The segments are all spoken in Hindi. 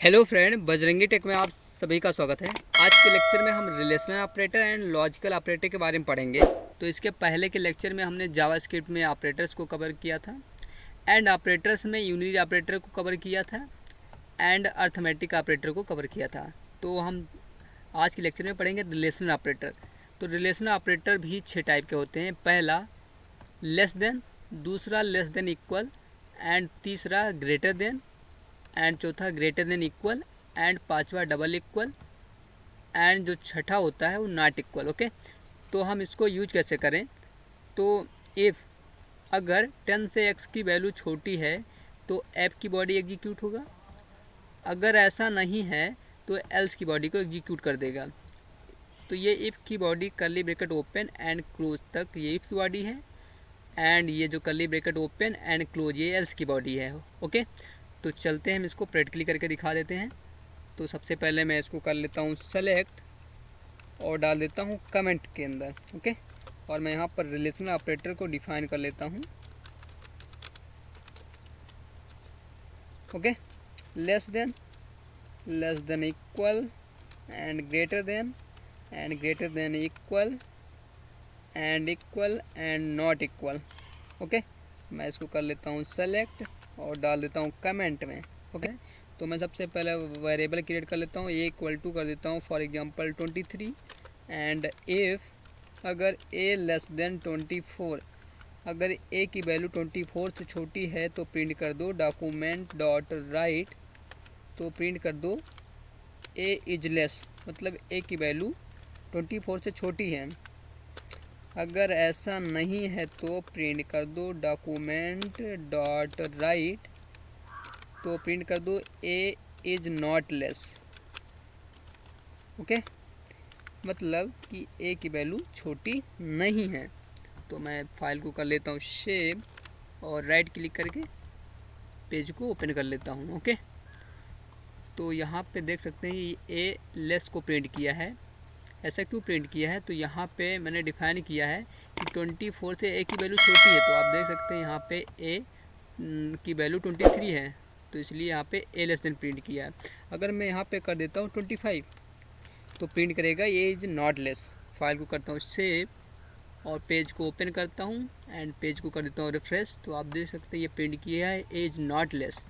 हेलो फ्रेंड, बजरंगी टेक में आप सभी का स्वागत है। आज के लेक्चर में हम relational operator and logical operator के बारे में पढ़ेंगे। तो इसके पहले के लेक्चर में हमने जावास्क्रिप्ट में ऑपरेटर्स को कवर किया था, एंड ऑपरेटर्स में यूनिरी ऑपरेटर को कवर किया था, एंड अर्थमेटिक ऑपरेटर को कवर किया था। तो हम आज के लेक्चर में पढ़ेंगे रिलेशनल ऑपरेटर। तो रिलेशनल ऑपरेटर भी 6 टाइप के होते हैं। पहला लेस देन, दूसरा लेस देन इक्वल, एंड तीसरा ग्रेटर देन, एंड चौथा ग्रेटर देन इक्वल, एंड पांचवा डबल इक्वल, एंड जो छठा होता है वो नॉट इक्वल। ओके, तो हम इसको यूज कैसे करें? तो इफ़ अगर 10 से x की वैल्यू छोटी है तो f की बॉडी एग्जीक्यूट होगा। अगर ऐसा नहीं है तो एल्स की बॉडी को एग्जीक्यूट कर देगा। तो ये इफ़ की body curly bracket open and close तक ये इफ़ की बॉडी है, एंड ये जो curly bracket open and close ये एल्स की बॉडी है। ओके, तो चलते हैं, हम इसको प्रैक्टिकली करके दिखा देते हैं। तो सबसे पहले मैं इसको कर लेता हूँ सेलेक्ट और डाल देता हूँ कमेंट के अंदर। ओके, और मैं यहाँ पर रिलेशनल ऑपरेटर को डिफाइन कर लेता हूँ। Okay, less than equal, and greater than equal, and not equal. Okay, मैं इसको कर लेता हूँ सेलेक्ट और डाल देता हूँ कमेंट में। ओके, तो मैं सबसे पहले वेरिएबल क्रिएट कर लेता हूँ, ए इक्वल टू कर देता हूँ फॉर एग्जांपल 23, एंड इफ़ अगर ए लेस देन 24, अगर ए की वैल्यू 24 से छोटी है तो प्रिंट कर दो डॉक्यूमेंट डॉट राइट, तो प्रिंट कर दो ए इज लेस, मतलब ए की वैल्यू 24 से छोटी है। अगर ऐसा नहीं है तो प्रिंट कर दो डॉक्यूमेंट डॉट राइट, तो प्रिंट कर दो ए इज नॉट लेस। ओके, मतलब कि ए की वैल्यू छोटी नहीं है। तो मैं फाइल को कर लेता हूँ सेव और राइट क्लिक करके पेज को ओपन कर लेता हूँ। ओके, तो यहाँ पे देख सकते हैं ये ए लेस को प्रिंट किया है। ऐसा क्यों प्रिंट किया है? तो यहाँ पे मैंने डिफाइन किया है कि 24 से ए की वैल्यू छोटी है, तो आप देख सकते हैं यहाँ पे ए की वैल्यू 23 है, तो इसलिए यहाँ पे ए लेस देन प्रिंट किया है। अगर मैं यहाँ पे कर देता हूँ 25, तो प्रिंट करेगा ए इज नॉट लेस। फाइल को करता हूँ सेव और पेज को ओपन करता हूँ एंड पेज को कर देता हूँ रिफ्रेश, तो आप देख सकते हैं ये प्रिंट किया है ए इज नॉट लेस।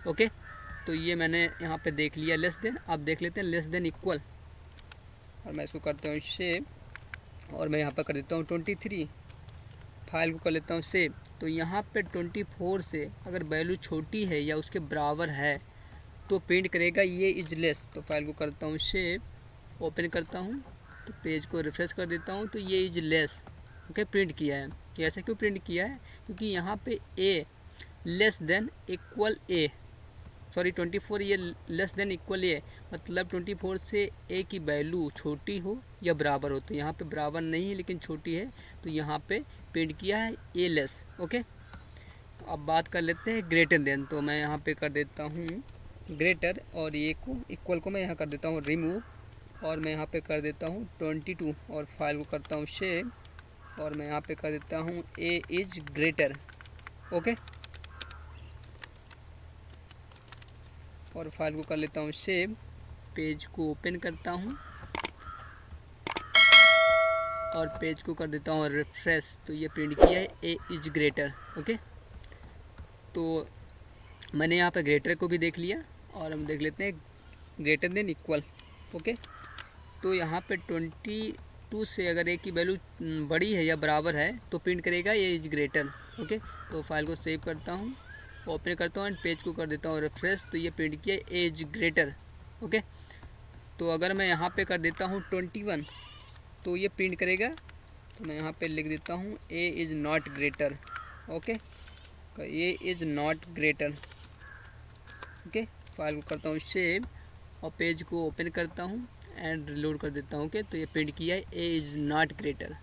ओके, तो ये मैंने यहाँ पे देख लिया लेस देन। अब देख लेते हैं लेस देन इक्वल, और मैं इसको करता हूँ सेव और मैं यहाँ पर कर देता हूँ 23। फाइल को कर लेता हूँ सेव। तो यहाँ पे 24 से अगर वैल्यू छोटी है या उसके बराबर है तो प्रिंट करेगा ये इज लेस। तो फाइल को करता हूँ सेव, ओपन करता हूँ, तो पेज को रिफ्रेश कर देता हूँ, तो ये इज लेस। ओके, प्रिंट किया है। ये ऐसे क्यों प्रिंट किया है? क्योंकि यहाँ पे ए लेस देन इक्वल ए, सॉरी 24 ये लेस देन इक्वल ए, मतलब 24 से ए की वैल्यू छोटी हो या बराबर हो। तो यहाँ पे बराबर नहीं है लेकिन छोटी है, तो यहाँ पे प्रिंट किया है ए लेस। ओके, तो अब बात कर लेते हैं ग्रेटर देन। तो मैं यहाँ पे कर देता हूँ ग्रेटर, और ये को इक्वल को मैं यहाँ कर देता हूँ रिमूव, और मैं यहाँ पे कर देता हूँ 22 और फाइल को करता हूँ सेव, और मैं यहाँ पे कर देता हूँ ए इज ग्रेटर। ओके, और फाइल को कर लेता हूँ सेव, पेज को ओपन करता हूँ और पेज को कर देता हूँ रिफ्रेश, तो ये प्रिंट किया है ए इज ग्रेटर। ओके, तो मैंने यहाँ पे ग्रेटर को भी देख लिया, और हम देख लेते हैं ग्रेटर देन इक्वल। ओके, तो यहाँ पे 22 से अगर ए की वैल्यू बड़ी है या बराबर है तो प्रिंट करेगा ए इज ग्रेटर। ओके, तो फाइल को सेव करता हूँ, ओपन करता हूँ एंड पेज को कर देता हूँ रिफ्रेश, तो ये प्रिंट किया ए इज ग्रेटर। ओके, तो अगर मैं यहाँ पे कर देता हूँ 21, तो ये प्रिंट करेगा, तो मैं यहाँ पे लिख देता हूँ A is not greater. Okay, A is not greater. Okay, file को करता हूँ सेव और पेज को ओपन करता हूँ एंड रिलोड कर देता हूँ। ओके, तो ये प्रिंट किया है A is not greater.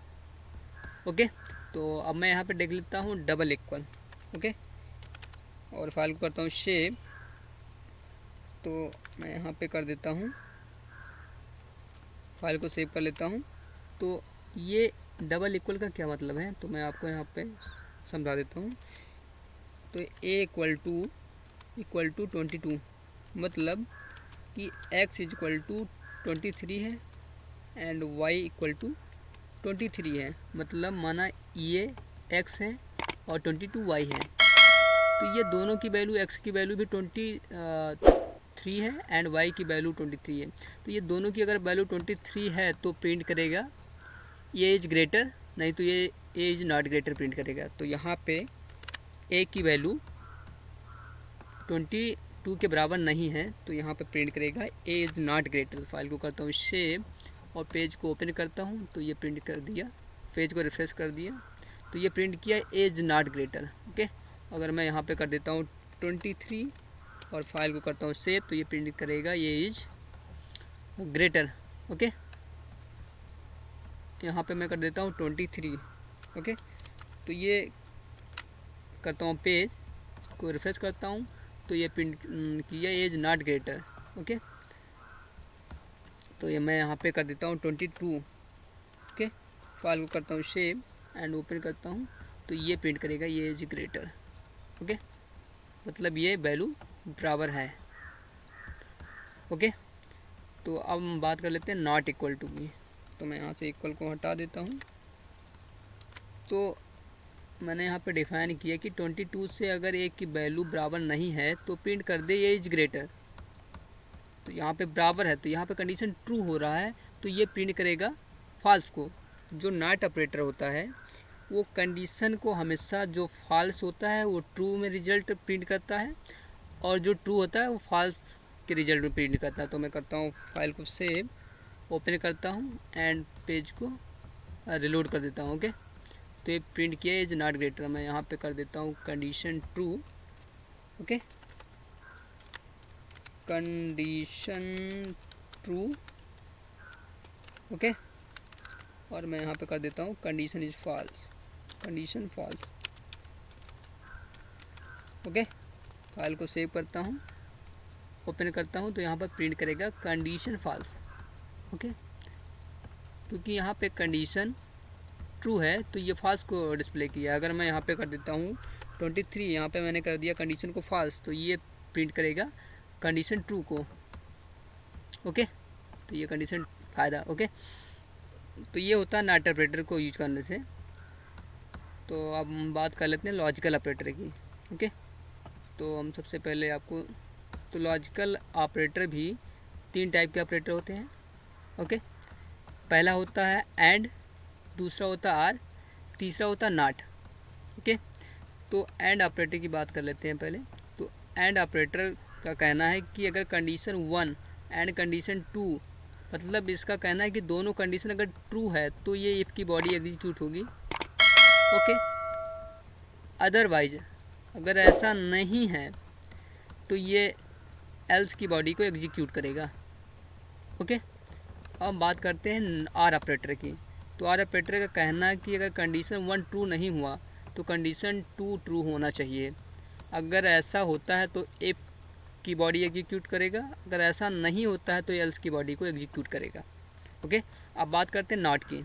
Okay, तो अब मैं यहाँ पे देख लेता हूँ डबल इक्वल। ओके, और फाइल को करता हूँ सेव, तो मैं यहाँ पे कर देता हूँ, फाइल को सेव कर लेता हूँ। तो ये डबल इक्वल का क्या मतलब है, तो मैं आपको यहाँ पे समझा देता हूँ। तो ए इक्वल टू 22, मतलब कि x इक्वल टू 23 है एंड y इक्वल टू 23 है, मतलब माना ये x है और 22 y है। तो ये दोनों की वैल्यू, x की वैल्यू भी 23 है एंड y की वैल्यू 23 है। तो ये दोनों की अगर वैल्यू 23 है तो प्रिंट करेगा ये इज ग्रेटर, नहीं तो ये ए इज नॉट ग्रेटर प्रिंट करेगा। तो यहाँ पे ए की वैल्यू 22 के बराबर नहीं है तो यहाँ पे प्रिंट करेगा A is not greater. File को करता हूँ सेव और पेज को ओपन करता हूँ तो ये प्रिंट कर दिया, पेज को रिफ्रेश कर दिया तो ये प्रिंट किया A is not greater. Okay, अगर मैं यहाँ पे कर देता हूँ 23 और फाइल को करता हूँ सेव तो ये प्रिंट करेगा ये इज ग्रेटर। ओके, यहाँ पे मैं कर देता हूँ 23। ओके, तो ये करता हूँ पेज को रिफ्रेश करता हूँ तो ये प्रिंट किया एज नॉट ग्रेटर। ओके, तो ये मैं यहाँ पे कर देता हूँ 22। ओके, फाइल को करता हूँ सेव एंड ओपन करता हूँ तो ये प्रिंट करेगा ये इज ग्रेटर। ओके, मतलब ये वैल्यू बराबर है। ओके, तो अब हम बात कर लेते हैं नॉट इक्वल टू की। तो मैं यहाँ से इक्वल को हटा देता हूँ। तो मैंने यहाँ पे डिफाइन किया कि 22 से अगर एक की वैल्यू बराबर नहीं है तो प्रिंट कर दे ये इज ग्रेटर। तो यहाँ पे बराबर है तो यहाँ पे कंडीशन ट्रू हो रहा है तो ये प्रिंट करेगा फॉल्स को। जो नॉट ऑपरेटर होता है वो कंडीशन को हमेशा जो फॉल्स होता है वो ट्रू में रिजल्ट प्रिंट करता है और जो ट्रू होता है वो फॉल्स के रिजल्ट में प्रिंट करता है। तो मैं करता हूँ फाइल को सेव, ओपन करता हूँ एंड पेज को रिलोड कर देता हूँ। ओके, तो ये प्रिंट किया इज नॉट ग्रेटर। मैं यहाँ पे कर देता हूँ condition true. Okay, condition true. Okay, और मैं यहाँ पे कर देता हूँ condition is false, condition false. Okay, file को सेव करता हूँ, ओपन करता हूँ तो यहाँ पर प्रिंट करेगा कंडीशन फॉल्स। ओके, क्योंकि यहाँ पे कंडीशन ट्रू है तो ये फॉल्स को डिस्प्ले किया। अगर मैं यहाँ पे कर देता हूँ 23, यहाँ पे मैंने कर दिया कंडीशन को फॉल्स तो ये प्रिंट करेगा कंडीशन ट्रू को। ओके, तो ये कंडीशन फ़ायदा। ओके, तो ये होता है नॉट ऑपरेटर को यूज करने से। तो अब हम बात कर लेते हैं लॉजिकल ऑपरेटर की। ओके, तो हम सबसे पहले आपको, तो लॉजिकल ऑपरेटर भी 3 टाइप के ऑपरेटर होते हैं। ओके, पहला होता है एंड, दूसरा होता है आर, तीसरा होता है नॉट। ओके, तो एंड ऑपरेटर की बात कर लेते हैं पहले। तो एंड ऑपरेटर का कहना है कि अगर कंडीशन 1 एंड कंडीशन 2, मतलब इसका कहना है कि दोनों कंडीशन अगर ट्रू है तो ये इफ की बॉडी एग्जीक्यूट होगी। ओके, अदरवाइज अगर ऐसा नहीं है तो ये एल्स की बॉडी को एग्जीक्यूट करेगा। ओके, अब हम बात करते हैं आर ऑपरेटर की। तो आर ऑपरेटर का कहना है कि अगर कंडीशन 1 ट्रू नहीं हुआ तो कंडीशन 2 ट्रू होना चाहिए। अगर ऐसा होता है तो इफ की बॉडी एग्जीक्यूट करेगा, अगर ऐसा नहीं होता है तो एल्स की बॉडी को एग्जीक्यूट करेगा। ओके, अब बात करते हैं नॉट की।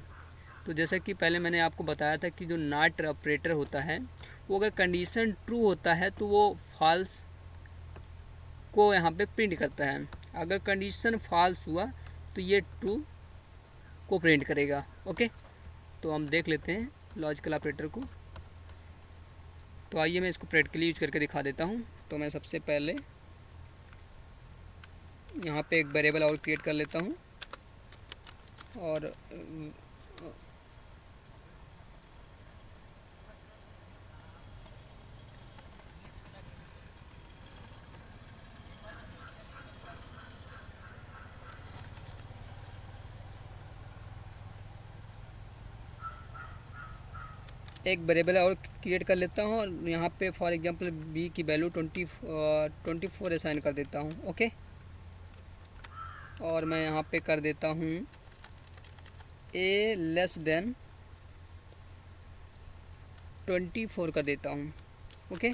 तो जैसा कि पहले मैंने आपको बताया था कि जो नॉट ऑपरेटर होता है वो अगर कंडीशन ट्रू होता है तो वो फॉल्स को यहाँ पे प्रिंट करता है। अगर कंडीशन फॉल्स हुआ तो ये ट्रू को प्रिंट करेगा। ओके, तो हम देख लेते हैं लॉजिकल ऑपरेटर को। तो आइए मैं इसको प्रैक्टिकली यूज करके दिखा देता हूँ। तो मैं सबसे पहले यहाँ पे एक वेरिएबल और क्रिएट कर लेता हूँ और एक वेरिएबल और क्रिएट कर लेता हूँ और यहाँ पे फॉर एग्जांपल बी की वैल्यू 24 असाइन कर देता हूँ। ओके, और मैं यहाँ पे कर देता हूँ ए लेस देन 24 कर देता हूँ। Okay,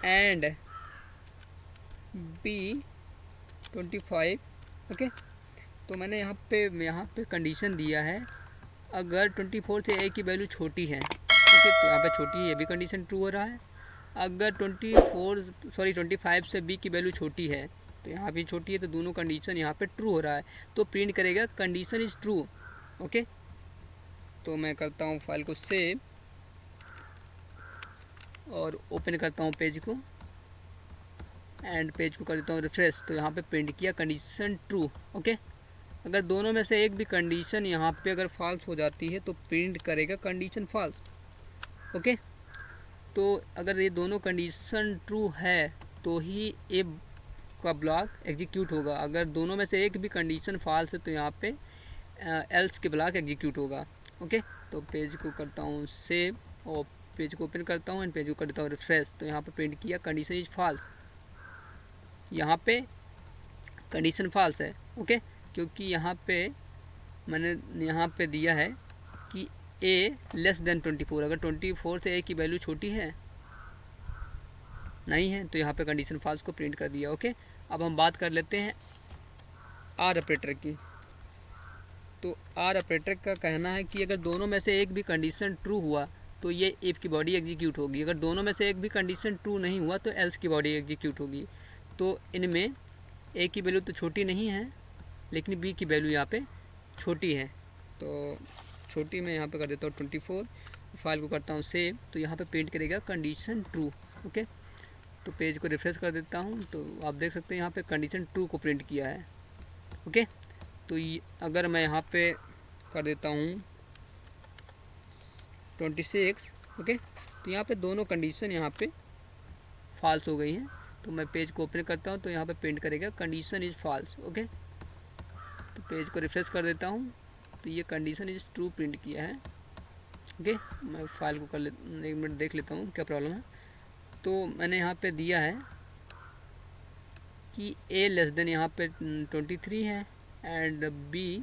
and B 25। ओके, तो मैंने यहाँ पे कंडीशन दिया है अगर 24 से ए की वैल्यू छोटी है। ओके, तो यहाँ पे छोटी है, ये भी कंडीशन ट्रू हो रहा है। अगर 25 से बी की वैल्यू छोटी है तो यहाँ भी छोटी है, तो दोनों कंडीशन यहाँ पे ट्रू हो रहा है, तो प्रिंट करेगा कंडीशन इज़ ट्रू। ओके, तो मैं करता हूँ फाइल को सेव और ओपन करता हूँ पेज को एंड पेज को कर देता हूँ रिफ्रेश। तो यहाँ पे प्रिंट किया कंडीशन ट्रू। ओके, अगर दोनों में से एक भी कंडीशन यहाँ पे अगर फॉल्स हो जाती है तो प्रिंट करेगा कंडीशन फॉल्स। ओके, तो अगर ये दोनों कंडीशन ट्रू है तो ही ए का ब्लॉक एग्जीक्यूट होगा। अगर दोनों में से एक भी कंडीशन फॉल्स है तो यहाँ पे एल्स के ब्लॉक एग्जीक्यूट होगा। ओके, तो पेज को करता हूँ सेव और पेज को ओपन करता हूँ एंड पेज को कर देता हूँ रिफ्रेश। तो यहाँ पे प्रिंट किया कंडीशन इज फॉल्स, यहाँ पे कंडीशन फॉल्स है। ओके, क्योंकि यहाँ पे मैंने यहाँ पे दिया है कि ए लेस देन 24, अगर 24 से ए की वैल्यू छोटी है नहीं है तो यहाँ पे कंडीशन फॉल्स को प्रिंट कर दिया। ओके, अब हम बात कर लेते हैं आर ऑपरेटर की। तो आर ऑपरेटर का कहना है कि अगर दोनों में से एक भी कंडीशन ट्रू हुआ तो ये इफ की बॉडी एग्जीक्यूट होगी, अगर दोनों में से एक भी कंडीशन ट्रू नहीं हुआ तो एल्स की बॉडी एग्जीक्यूट होगी। तो इनमें ए की वैल्यू तो छोटी नहीं है लेकिन बी की वैल्यू यहाँ पे छोटी है, तो छोटी मैं यहाँ पे कर देता हूँ 24, फाइल को करता हूँ सेव। तो यहाँ पे प्रिंट करेगा कंडीशन ट्रू। ओके, तो पेज को रिफ्रेश कर देता हूँ तो आप देख सकते हैं यहाँ पे कंडीशन ट्रू को प्रिंट किया है। ओके, तो अगर मैं यहाँ पे कर देता हूँ 26, ओके, तो यहाँ पे दोनों कंडीशन यहाँ पे फॉल्स हो गई हैं। तो मैं पेज को ओपन करता हूँ तो यहाँ पे प्रिंट करेगा कंडीशन इज़ फॉल्स। ओके, तो पेज को रिफ्रेश कर देता हूँ तो ये कंडीशन इज़ ट्रू प्रिंट किया है। ओके, मैं फाइल को कर एक मिनट देख लेता हूँ क्या प्रॉब्लम है। तो मैंने यहाँ पे दिया है कि ए लेस देन यहाँ पे 23 है and B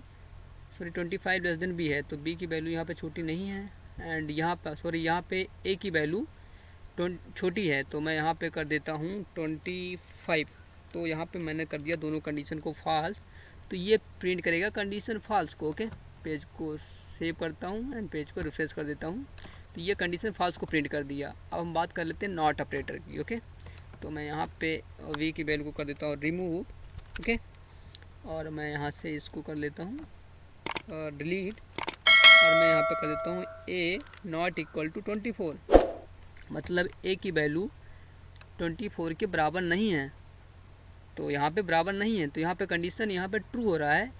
25 less than B है, तो बी की वैल्यू यहाँ पे छोटी नहीं है एंड यहाँ पर यहाँ पे ए की वैल्यू छोटी है, तो मैं यहाँ पे कर देता हूँ 25। तो यहाँ पे मैंने कर दिया दोनों कंडीशन को फॉल्स, तो ये प्रिंट करेगा कंडीशन फॉल्स को। ओके, पेज को सेव करता हूँ एंड पेज को रिफ्रेश कर देता हूँ तो ये कंडीशन फॉल्स को प्रिंट कर दिया। अब हम बात कर लेते हैं नॉट ऑपरेटर की। ओके, तो मैं यहाँ पे वी की वैल्यू को कर देता हूँ रिमूव। ओके, और मैं यहाँ से इसको कर लेता हूँ डिलीट और मैं यहाँ पे कर देता हूँ ए नॉट इक्वल टू 24, मतलब ए की वैल्यू 24 के बराबर नहीं है। तो यहाँ पे बराबर नहीं है तो यहाँ पे कंडीशन यहाँ पे ट्रू हो रहा है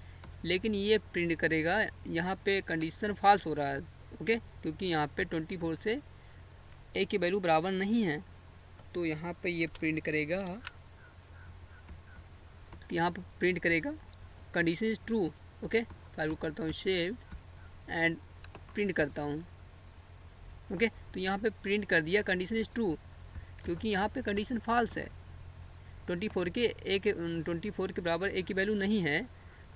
लेकिन ये प्रिंट करेगा यहाँ पे कंडीशन फॉल्स हो रहा है। ओके, क्योंकि यहाँ पे 24 से ए की वैल्यू बराबर नहीं है, तो यहाँ पे ये प्रिंट करेगा, यहाँ पे प्रिंट करेगा condition is true. Okay, file को करता हूँ सेव एंड प्रिंट करता हूँ। ओके, तो यहाँ पे प्रिंट कर दिया कंडीशन इज ट्रू क्योंकि यहाँ पे कंडीशन फॉल्स है, 24 के बराबर ए की वैल्यू नहीं है।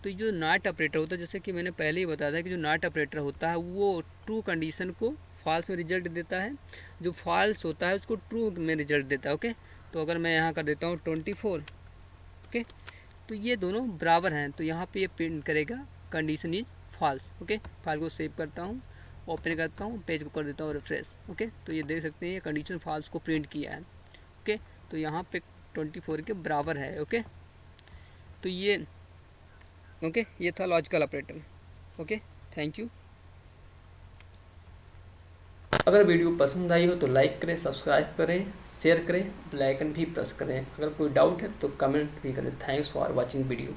तो जो नॉट ऑपरेटर होता है, जैसे कि मैंने पहले ही बताया था कि जो नॉट ऑपरेटर होता है वो ट्रू कंडीशन को फॉल्स में रिजल्ट देता है, जो फॉल्स होता है उसको ट्रू में रिजल्ट देता है। ओके, तो अगर मैं यहाँ कर देता हूँ 24, ओके, तो ये दोनों बराबर हैं, तो यहाँ पे ये प्रिंट करेगा condition is false. Okay, file को सेव करता हूँ, ओपन करता हूँ, पेज को कर देता हूँ रिफ्रेश। ओके, तो ये देख सकते हैं ये कंडीशन फॉल्स को प्रिंट किया है। ओके, तो यहाँ पे 24 के बराबर है। ओके, तो ये ये था logical operator. Okay, thank you. अगर वीडियो पसंद आई हो तो लाइक करें, सब्सक्राइब करें, शेयर करें, बेल आइकन भी प्रेस करें। अगर कोई डाउट है तो कमेंट भी करें। Thanks for watching video.